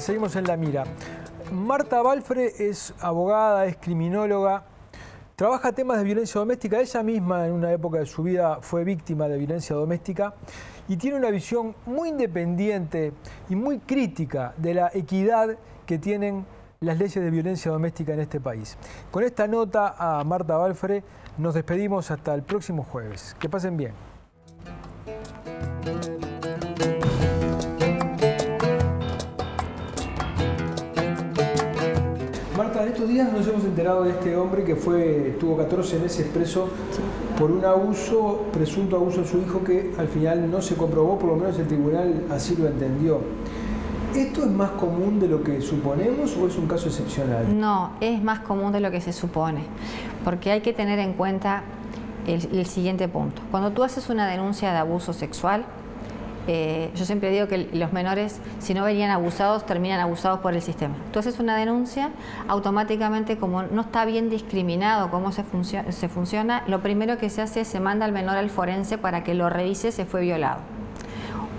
Seguimos en La Mira. Marta Balfre es abogada, es criminóloga, trabaja temas de violencia doméstica. Ella misma en una época de su vida fue víctima de violencia doméstica y tiene una visión muy independiente y muy crítica de la equidad que tienen las leyes de violencia doméstica en este país. Con esta nota a Marta Balfre nos despedimos hasta el próximo jueves. Que pasen bien. Marta, en estos días nos hemos enterado de este hombre que tuvo 14 meses preso por un presunto abuso de su hijo que al final no se comprobó, por lo menos el tribunal así lo entendió. ¿Esto es más común de lo que suponemos o es un caso excepcional? No, es más común de lo que se supone, porque hay que tener en cuenta el siguiente punto. Cuando tú haces una denuncia de abuso sexual, yo siempre digo que los menores, si no venían abusados, terminan abusados por el sistema. Tú haces una denuncia, automáticamente, como no está bien discriminado cómo se funciona, lo primero que se hace es se manda al menor al forense para que lo revise si fue violado.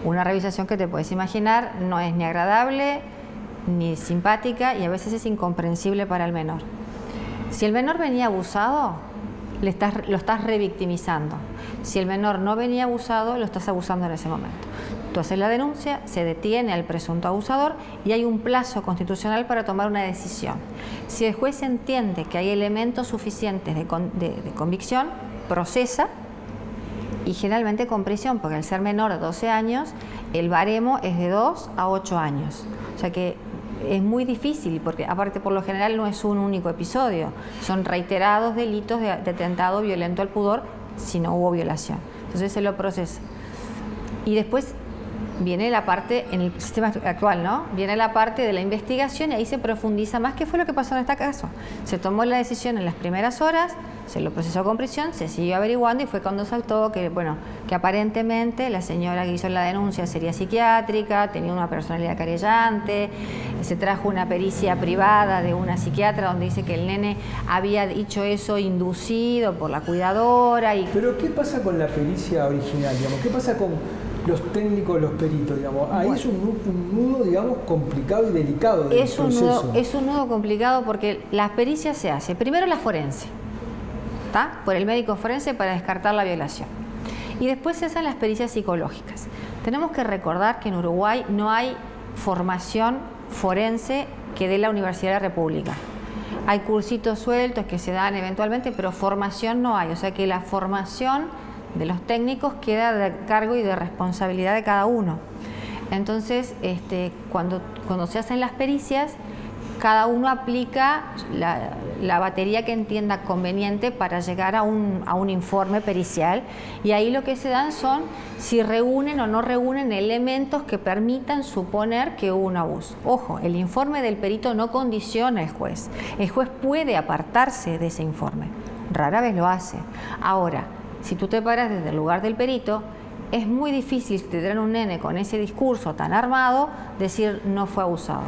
Una revisación que te puedes imaginar no es ni agradable, ni simpática y a veces es incomprensible para el menor. Si el menor venía abusado, lo estás revictimizando. Si el menor no venía abusado, lo estás abusando en ese momento. Tú haces la denuncia, se detiene al presunto abusador y hay un plazo constitucional para tomar una decisión. Si el juez entiende que hay elementos suficientes de convicción, procesa, y generalmente con prisión, porque al ser menor de 12 años, el baremo es de 2 a 8 años. O sea que es muy difícil, porque aparte por lo general no es un único episodio, son reiterados delitos de atentado violento al pudor si no hubo violación. Entonces se lo procesa. Y después viene la parte, en el sistema actual, ¿no? Viene la parte de la investigación y ahí se profundiza más qué fue lo que pasó en este caso. Se tomó la decisión en las primeras horas, se lo procesó con prisión, se siguió averiguando y fue cuando saltó que, bueno, que aparentemente la señora que hizo la denuncia sería psiquiátrica, tenía una personalidad querellante, se trajo una pericia privada de una psiquiatra donde dice que el nene había dicho eso inducido por la cuidadora. Pero ¿qué pasa con la pericia original, digamos? ¿Qué pasa con los técnicos, los peritos, digamos? Ahí es un nudo, digamos, complicado y delicado del proceso. Es un nudo complicado porque la pericia se hace, primero la forense, ¿está? Por el médico forense para descartar la violación. Y después se hacen las pericias psicológicas. Tenemos que recordar que en Uruguay no hay formación forense que dé la Universidad de la República. Hay cursitos sueltos que se dan eventualmente, pero formación no hay. O sea que la formación de los técnicos queda de cargo y de responsabilidad de cada uno. Entonces, cuando se hacen las pericias, cada uno aplica la batería que entienda conveniente para llegar a un informe pericial y ahí lo que se dan son si reúnen o no reúnen elementos que permitan suponer que hubo un abuso. Ojo, el informe del perito no condiciona al juez. El juez puede apartarse de ese informe, rara vez lo hace. Ahora, si tú te paras desde el lugar del perito, es muy difícil, si te traen un nene con ese discurso tan armado, decir no fue abusado.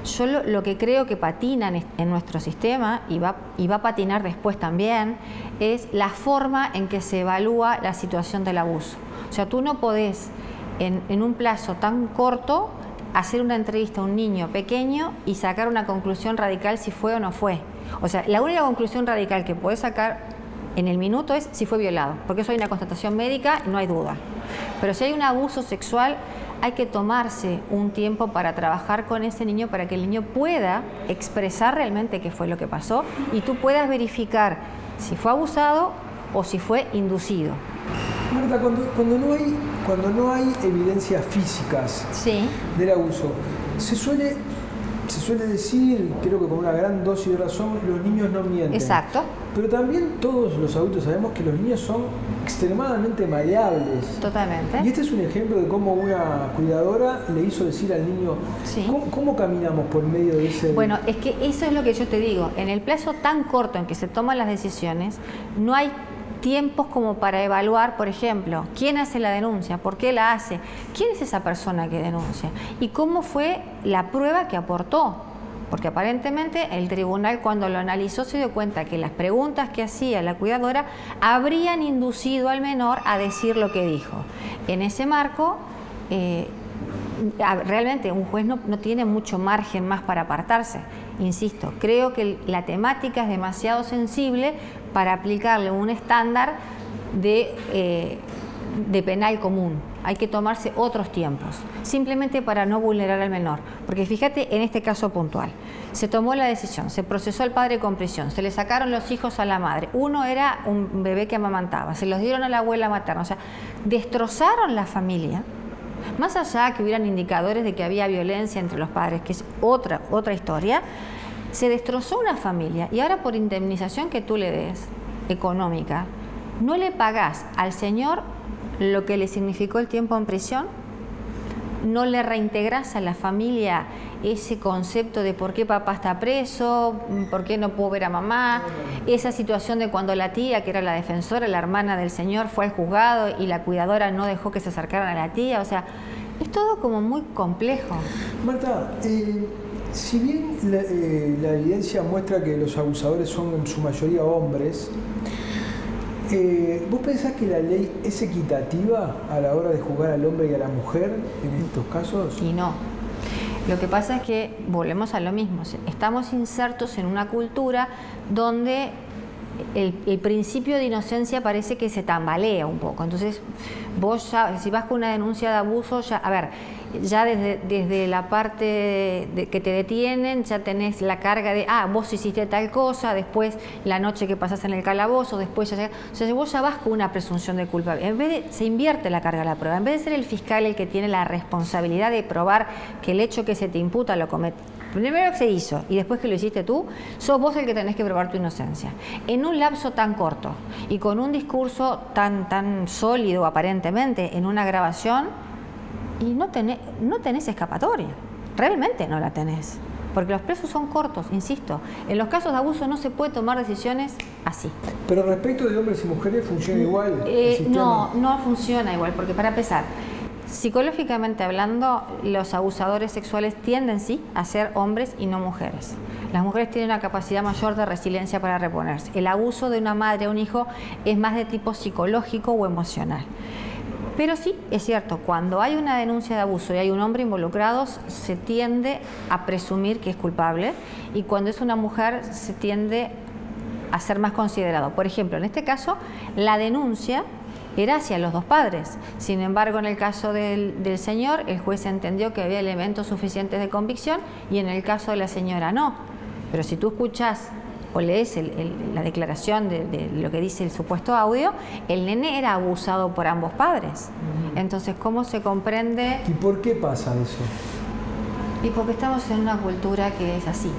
Yo lo que creo que patina en nuestro sistema, y va a patinar después también, es la forma en que se evalúa la situación del abuso. O sea, tú no podés en un plazo tan corto hacer una entrevista a un niño pequeño y sacar una conclusión radical si fue o no fue. O sea, la única conclusión radical que podés sacar en el minuto es si fue violado, porque eso hay una constatación médica, no hay duda. Pero si hay un abuso sexual, hay que tomarse un tiempo para trabajar con ese niño para que el niño pueda expresar realmente qué fue lo que pasó y tú puedas verificar si fue abusado o si fue inducido. Marta, cuando no hay evidencias físicas del abuso, se suele decir, creo que con una gran dosis de razón, los niños no mienten. Exacto. Pero también todos los adultos sabemos que los niños son extremadamente maleables. Totalmente. Y este es un ejemplo de cómo una cuidadora le hizo decir al niño, ¿cómo caminamos por medio de ese...? Bueno, es que eso es lo que yo te digo. En el plazo tan corto en que se toman las decisiones, no hay tiempos como para evaluar, por ejemplo, quién hace la denuncia, por qué la hace, quién es esa persona que denuncia y cómo fue la prueba que aportó. Porque aparentemente el tribunal cuando lo analizó se dio cuenta que las preguntas que hacía la cuidadora habrían inducido al menor a decir lo que dijo. En ese marco realmente un juez no tiene mucho margen más para apartarse. Insisto, creo que la temática es demasiado sensible para aplicarle un estándar de penal común. Hay que tomarse otros tiempos, simplemente para no vulnerar al menor. Porque fíjate en este caso puntual, se tomó la decisión, se procesó al padre con prisión, se le sacaron los hijos a la madre, uno era un bebé que amamantaba, se los dieron a la abuela materna, o sea, destrozaron la familia. Más allá que hubieran indicadores de que había violencia entre los padres, que es otra historia, se destrozó una familia y ahora por indemnización que tú le des, económica, no le pagás al señor lo que le significó el tiempo en prisión, no le reintegrás a la familia ese concepto de por qué papá está preso, por qué no puedo ver a mamá, esa situación de cuando la tía, que era la defensora, la hermana del señor, fue al juzgado y la cuidadora no dejó que se acercaran a la tía, o sea, es todo como muy complejo. Marta, si bien la evidencia muestra que los abusadores son en su mayoría hombres, ¿vos pensás que la ley es equitativa a la hora de juzgar al hombre y a la mujer en estos casos? Y no. Lo que pasa es que volvemos a lo mismo. Estamos insertos en una cultura donde el principio de inocencia parece que se tambalea un poco. Entonces, vos ya, si vas con una denuncia de abuso, ya, a ver, ya desde la parte de que te detienen, ya tenés la carga de, vos hiciste tal cosa, después la noche que pasás en el calabozo, después ya, o sea, vos ya vas con una presunción de culpa. En vez de, se invierte la carga de la prueba, en vez de ser el fiscal el que tiene la responsabilidad de probar que el hecho que se te imputa lo comete. Primero que se hizo y después que lo hiciste tú, sos vos el que tenés que probar tu inocencia. En un lapso tan corto y con un discurso tan sólido aparentemente en una grabación, y no tenés escapatoria, realmente no la tenés. Porque los plazos son cortos, insisto. En los casos de abuso no se puede tomar decisiones así. Pero respecto de hombres y mujeres, ¿funciona igual el sistema? No funciona igual, porque para empezar, psicológicamente hablando, los abusadores sexuales tienden sí a ser hombres y no mujeres. Las mujeres tienen una capacidad mayor de resiliencia para reponerse. El abuso de una madre a un hijo es más de tipo psicológico o emocional. Pero sí, es cierto, cuando hay una denuncia de abuso y hay un hombre involucrado, se tiende a presumir que es culpable, y cuando es una mujer se tiende a ser más considerado. Por ejemplo, en este caso, la denuncia era hacia los dos padres. Sin embargo, en el caso del señor, el juez entendió que había elementos suficientes de convicción y en el caso de la señora no. Pero si tú escuchás o lees la declaración de lo que dice el supuesto audio, el nene era abusado por ambos padres. Entonces, ¿cómo se comprende? ¿Y por qué pasa eso? Y porque estamos en una cultura que es así.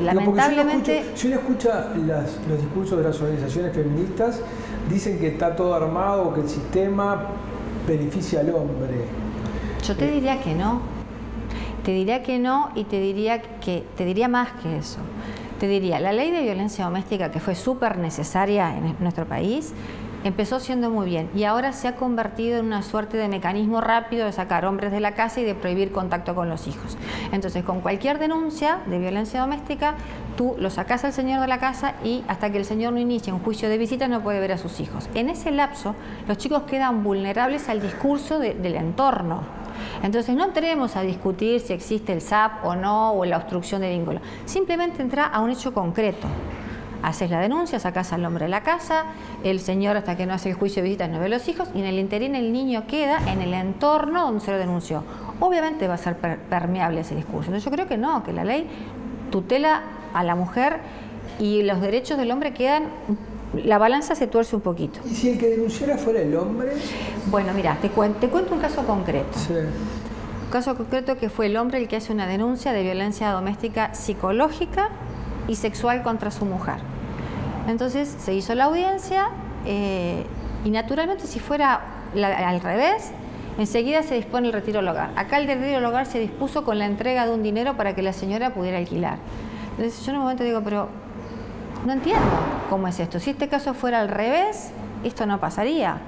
Lamentablemente... Si uno escucha los discursos de las organizaciones feministas, dicen que está todo armado, que el sistema beneficia al hombre. Yo te diría que no. Te diría que no y te diría más que eso. Te diría, la ley de violencia doméstica, que fue súper necesaria en nuestro país, empezó siendo muy bien y ahora se ha convertido en una suerte de mecanismo rápido de sacar hombres de la casa y de prohibir contacto con los hijos. Entonces, con cualquier denuncia de violencia doméstica, tú lo sacás al señor de la casa y hasta que el señor no inicie un juicio de visita no puede ver a sus hijos. En ese lapso, los chicos quedan vulnerables al discurso del entorno. Entonces no entremos a discutir si existe el SAP o no, o la obstrucción de vínculo. Simplemente entra a un hecho concreto. Haces la denuncia, sacás al hombre de la casa, el señor hasta que no hace el juicio de visita no ve a los hijos y en el interín el niño queda en el entorno donde se lo denunció. Obviamente va a ser permeable ese discurso. Entonces yo creo que no, que la ley tutela a la mujer y los derechos del hombre quedan... La balanza se tuerce un poquito. ¿Y si el que denunciara fuera el hombre? Bueno, mira, te cuento un caso concreto. Sí. Un caso concreto que fue el hombre el que hace una denuncia de violencia doméstica psicológica y sexual contra su mujer. Entonces se hizo la audiencia y naturalmente si fuera al revés, enseguida se dispone el retiro del hogar. Acá el retiro del hogar se dispuso con la entrega de un dinero para que la señora pudiera alquilar. Entonces yo en un momento digo, pero no entiendo cómo es esto. Si este caso fuera al revés, esto no pasaría.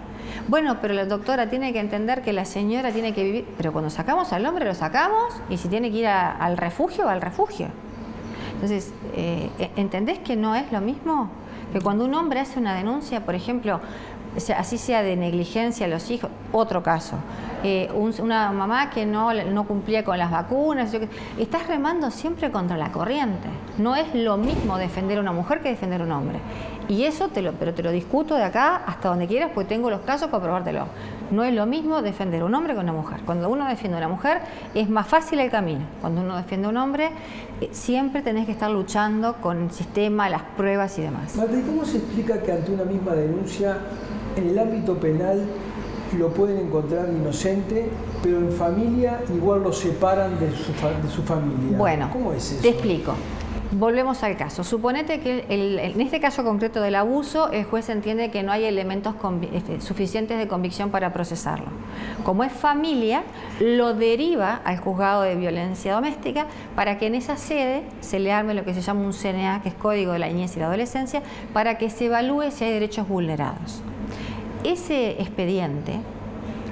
Bueno, pero la doctora tiene que entender que la señora tiene que vivir... Pero cuando sacamos al hombre, lo sacamos y si tiene que ir al refugio, va al refugio. Entonces, ¿entendés que no es lo mismo? Que cuando un hombre hace una denuncia, por ejemplo, así sea de negligencia a los hijos, otro caso. Una mamá que no cumplía con las vacunas, estás remando siempre contra la corriente. No es lo mismo defender a una mujer que defender a un hombre. Y eso pero te lo discuto de acá hasta donde quieras, porque tengo los casos para probártelo. No es lo mismo defender a un hombre que a una mujer. Cuando uno defiende a una mujer es más fácil el camino. Cuando uno defiende a un hombre, siempre tenés que estar luchando con el sistema, las pruebas y demás. Marta, ¿y cómo se explica que ante una misma denuncia, en el ámbito penal lo pueden encontrar inocente, pero en familia igual lo separan de su familia? Bueno, ¿cómo es eso? Te explico. Volvemos al caso. Suponete que en este caso concreto del abuso, el juez entiende que no hay elementos suficientes de convicción para procesarlo. Como es familia, lo deriva al juzgado de violencia doméstica para que en esa sede se le arme lo que se llama un CNA, que es Código de la Niñez y la Adolescencia, para que se evalúe si hay derechos vulnerados. Ese expediente,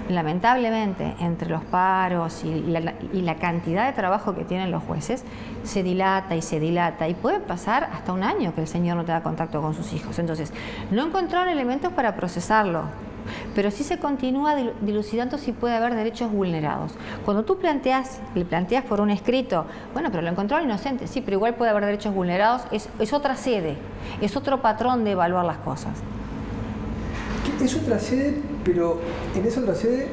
lamentablemente, entre los paros y la cantidad de trabajo que tienen los jueces, se dilata y puede pasar hasta un año que el señor no tenga contacto con sus hijos. Entonces, no encontraron elementos para procesarlo, pero sí se continúa dilucidando si puede haber derechos vulnerados. Cuando tú le planteas por un escrito, bueno, pero lo encontraron inocente, sí, pero igual puede haber derechos vulnerados, es otra sede, es otro patrón de evaluar las cosas. Es otra sede, pero en esa otra sede,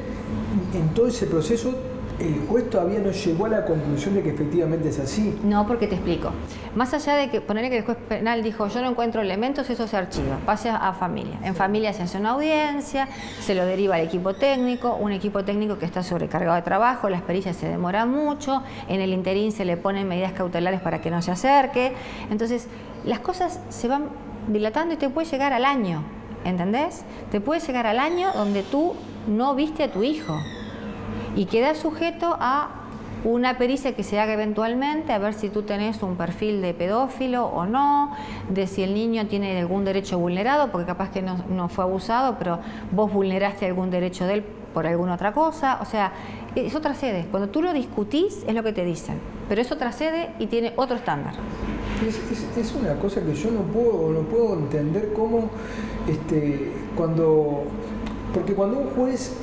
en todo ese proceso, el juez todavía no llegó a la conclusión de que efectivamente es así. No, porque te explico. Más allá de que ponerle que el juez penal dijo yo no encuentro elementos, eso se archiva, pasa a familia. En familia se hace una audiencia, se lo deriva al equipo técnico, un equipo técnico que está sobrecargado de trabajo, las pericias se demoran mucho, en el interín se le ponen medidas cautelares para que no se acerque. Entonces, las cosas se van dilatando y te puede llegar al año. ¿Entendés? Te puede llegar al año donde tú no viste a tu hijo y quedas sujeto a una pericia que se haga eventualmente, a ver si tú tenés un perfil de pedófilo o no, de si el niño tiene algún derecho vulnerado, porque capaz que no fue abusado, pero vos vulneraste algún derecho de él por alguna otra cosa. O sea, es otra sede. Cuando tú lo discutís es lo que te dicen, pero es otra sede y tiene otro estándar. Es una cosa que yo no puedo entender cómo porque cuando un juez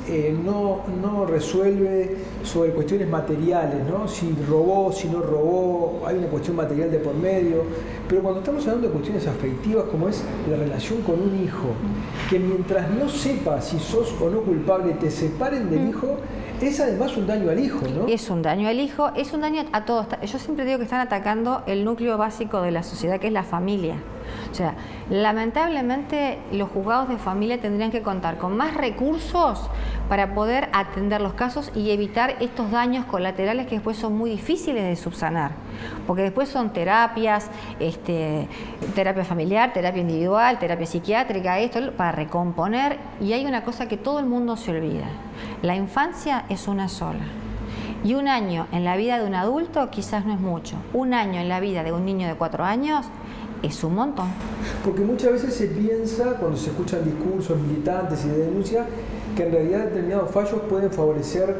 no resuelve sobre cuestiones materiales, ¿no? Si robó, si no robó, hay una cuestión material de por medio, pero cuando estamos hablando de cuestiones afectivas como es la relación con un hijo, que mientras no sepas si sos o no culpable te separen del hijo, es además un daño al hijo, ¿no? Es un daño al hijo, es un daño a todos. Yo siempre digo que están atacando el núcleo básico de la sociedad, que es la familia. O sea, lamentablemente los juzgados de familia tendrían que contar con más recursos para poder atender los casos y evitar estos daños colaterales que después son muy difíciles de subsanar. Porque después son terapias, terapia familiar, terapia individual, terapia psiquiátrica, esto para recomponer. Y hay una cosa que todo el mundo se olvida. La infancia es una sola. Y un año en la vida de un adulto quizás no es mucho. Un año en la vida de un niño de 4 años es un montón. Porque muchas veces se piensa, cuando se escuchan discursos militantes y de denuncia, que en realidad determinados fallos pueden favorecer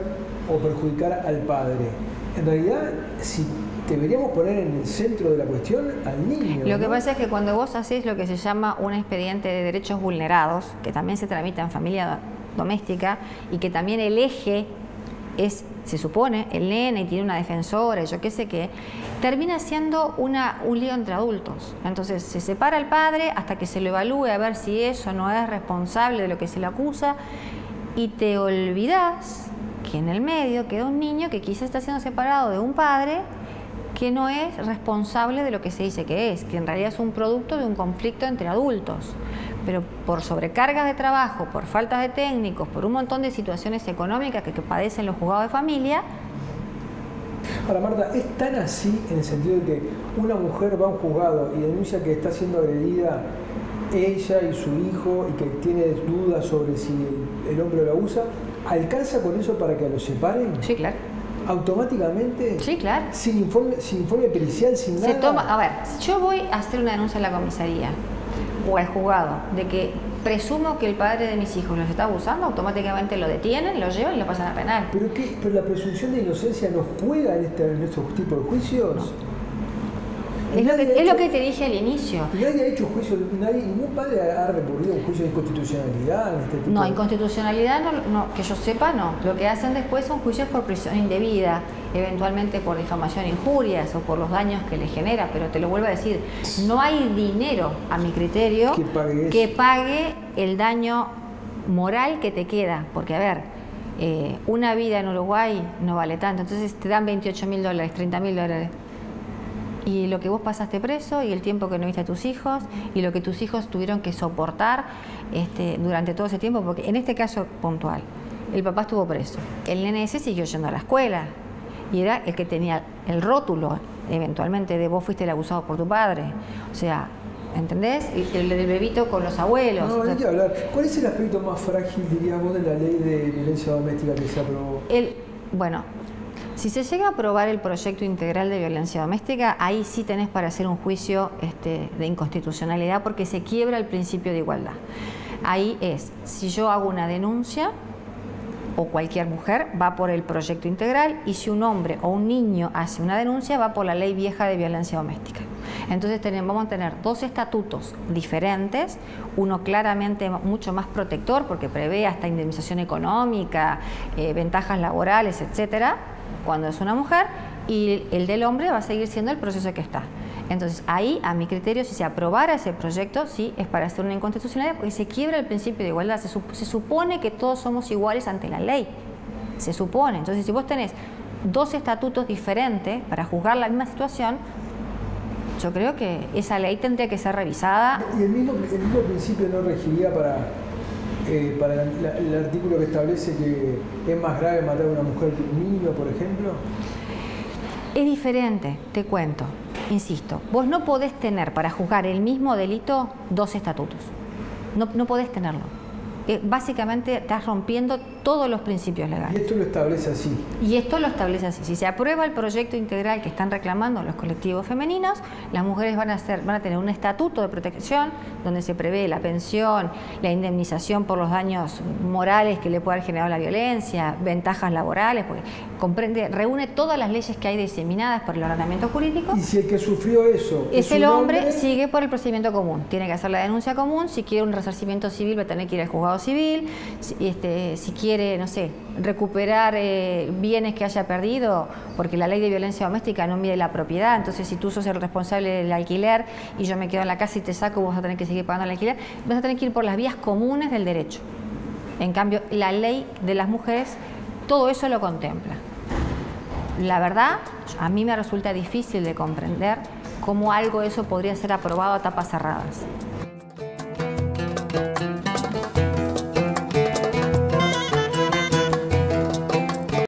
o perjudicar al padre. En realidad, si deberíamos poner en el centro de la cuestión al niño. Lo que pasa es que cuando vos hacés lo que se llama un expediente de derechos vulnerados, que también se tramita en familia doméstica y que también el eje es, se supone, el nene y tiene una defensora, yo qué sé qué, termina siendo un lío entre adultos. Entonces se separa el padre hasta que se lo evalúe a ver si eso no es responsable de lo que se le acusa y te olvidás que en el medio queda un niño que quizás está siendo separado de un padre que no es responsable de lo que se dice que es, que en realidad es un producto de un conflicto entre adultos. Pero por sobrecargas de trabajo, por faltas de técnicos, por un montón de situaciones económicas que padecen los juzgados de familia. Ahora, Marta, ¿es tan así en el sentido de que una mujer va a un juzgado y denuncia que está siendo agredida ella y su hijo y que tiene dudas sobre si el hombre lo abusa? ¿Alcanza con eso para que los separen? Sí, claro. ¿Automáticamente? Sí, claro. Sin informe pericial, sin nada. A ver, si yo voy a hacer una denuncia en la comisaría o al juzgado de que presumo que el padre de mis hijos los está abusando, automáticamente lo detienen, lo llevan y lo pasan a penal. ¿Pero la presunción de inocencia no juega en estos tipos de juicios? No. Es lo que te dije al inicio. ¿Y nadie ha hecho juicio, ningún padre ha recurrido a un juicio de inconstitucionalidad en este tipo? No, inconstitucionalidad, no, que yo sepa, no. Lo que hacen después son juicios por prisión indebida, eventualmente por difamación e injurias o por los daños que le genera, pero te lo vuelvo a decir, no hay dinero, a mi criterio, que pague el daño moral que te queda. Porque, a ver, una vida en Uruguay no vale tanto, entonces te dan $28.000, $30.000. Y lo que vos pasaste preso y el tiempo que no viste a tus hijos y lo que tus hijos tuvieron que soportar durante todo ese tiempo, porque en este caso puntual, el papá estuvo preso, el nene ese siguió yendo a la escuela y era el que tenía el rótulo eventualmente de vos fuiste el abusado por tu padre, o sea, ¿entendés? El del bebito con los abuelos. No, hay que hablar. ¿Cuál es el aspecto más frágil, dirías vos, de la ley de violencia doméstica que se aprobó? Bueno, si se llega a aprobar el proyecto integral de violencia doméstica, ahí sí tenés para hacer un juicio de inconstitucionalidad porque se quiebra el principio de igualdad. Ahí es, si yo hago una denuncia, o cualquier mujer va por el proyecto integral, y si un hombre o un niño hace una denuncia, va por la ley vieja de violencia doméstica. Entonces vamos a tener dos estatutos diferentes, uno claramente mucho más protector porque prevé hasta indemnización económica, ventajas laborales, etcétera, cuando es una mujer, y el del hombre va a seguir siendo el proceso que está. Entonces ahí, a mi criterio, si se aprobara ese proyecto, sí, es para hacer una inconstitucionalidad porque se quiebra el principio de igualdad. Se supone que todos somos iguales ante la ley, se supone. Entonces si vos tenés dos estatutos diferentes para juzgar la misma situación, yo creo que esa ley tendría que ser revisada. ¿Y el mismo principio no regiría para el artículo que establece que es más grave matar a una mujer que un niño, por ejemplo? Es diferente, te cuento. Insisto, vos no podés tener para juzgar el mismo delito dos estatutos. No podés tenerlo. Básicamente estás rompiendo todos los principios legales. Y esto lo establece así. Y esto lo establece así. Si se aprueba el proyecto integral que están reclamando los colectivos femeninos, las mujeres van a tener un estatuto de protección donde se prevé la pensión, la indemnización por los daños morales que le puede haber generado la violencia, ventajas laborales, porque reúne todas las leyes que hay diseminadas por el ordenamiento jurídico. Y si el que sufrió eso es el hombre, sigue por el procedimiento común. Tiene que hacer la denuncia común. Si quiere un resarcimiento civil, va a tener que ir al juzgado civil. Si quiere, no sé, recuperar bienes que haya perdido, porque la ley de violencia doméstica no mide la propiedad, entonces si tú sos el responsable del alquiler y yo me quedo en la casa y te saco, vos vas a tener que seguir pagando el alquiler, vas a tener que ir por las vías comunes del derecho. En cambio, la ley de las mujeres, todo eso lo contempla. La verdad, a mí me resulta difícil de comprender cómo algo de eso podría ser aprobado a tapas cerradas.